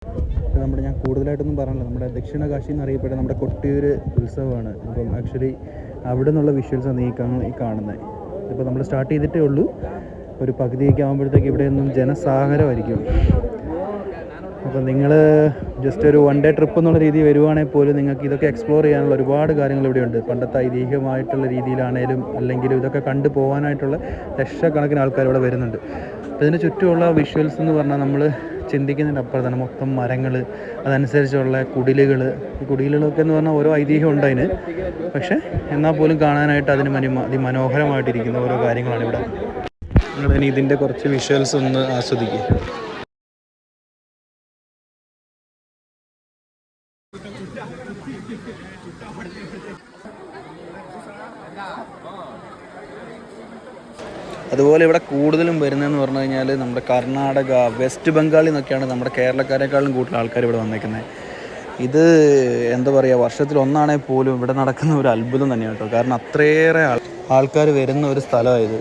ഞാൻ കൂടുതലായിട്ടൊന്നും പറഞ്ഞില്ല, നമ്മുടെ ദക്ഷിണ കാശി എന്നറിയപ്പെടുന്ന നമ്മുടെ കൊട്ടിയൂർ ഉത്സവമാണ്. അപ്പം ആക്ച്വലി അവിടെ നിന്നുള്ള വിഷ്വൽസാണ് ഈ കാണുന്നത്. ഇപ്പോൾ നമ്മൾ സ്റ്റാർട്ട് ചെയ്തിട്ടേ ഉള്ളൂ. ഒരു പകുതിയൊക്കെ ആകുമ്പോഴത്തേക്ക് ഇവിടെയൊന്നും ജനസാഗരമായിരിക്കും. അപ്പോൾ നിങ്ങൾ ജസ്റ്റ് ഒരു 1 ഡേ ട്രിപ്പ് എന്നുള്ള രീതിയിൽ വരുവാണെങ്കിൽ പോലും നിങ്ങൾക്ക് ഇതൊക്കെ എക്സ്പ്ലോർ ചെയ്യാനുള്ള ഒരുപാട് കാര്യങ്ങൾ ഇവിടെയുണ്ട്. പണ്ടത്തെ ഐതിഹ്യമായിട്ടുള്ള രീതിയിലാണേലും അല്ലെങ്കിലും ഇതൊക്കെ കണ്ടു പോകാനായിട്ടുള്ള ലക്ഷക്കണക്കിന് ആൾക്കാർ ഇവിടെ വരുന്നുണ്ട്. അപ്പോൾ ഇതിന് ചുറ്റുമുള്ള വിഷ്വൽസ് എന്ന് പറഞ്ഞാൽ നമ്മൾ ചിന്തിക്കുന്നതിൻ്റെ അപ്പുറത്താണ്. മൊത്തം മരങ്ങൾ, അതനുസരിച്ചുള്ള കുടിലുകൾ. ഈ കുടിലുകളൊക്കെ എന്ന് പറഞ്ഞാൽ ഓരോ ഐതിഹ്യം ഉണ്ട് അതിന്. പക്ഷേ എന്നാൽ പോലും കാണാനായിട്ട് അതിന് അതിമനോഹരമായിട്ടിരിക്കുന്ന ഓരോ കാര്യങ്ങളാണ് ഇവിടെ. നിങ്ങളിനി ഇതിൻ്റെ കുറച്ച് വിഷ്വൽസ് ഒന്ന് ആസ്വദിക്കുക. അതുപോലെ ഇവിടെ കൂടുതലും വരുന്നതെന്ന് പറഞ്ഞു കഴിഞ്ഞാൽ നമ്മുടെ കർണാടക, വെസ്റ്റ് ബംഗാളിൽ നിന്നൊക്കെയാണ് നമ്മുടെ കേരളക്കാരെക്കാളും കൂടുതൽ ആൾക്കാർ ഇവിടെ വന്നേക്കുന്നത്. ഇത് എന്താ പറയുക, വർഷത്തിൽ ഒന്നാണെങ്കിൽ പോലും ഇവിടെ നടക്കുന്ന ഒരു അത്ഭുതം തന്നെയാണ് കേട്ടോ. കാരണം അത്രയേറെ ആൾക്കാർ വരുന്ന ഒരു സ്ഥലമായത്.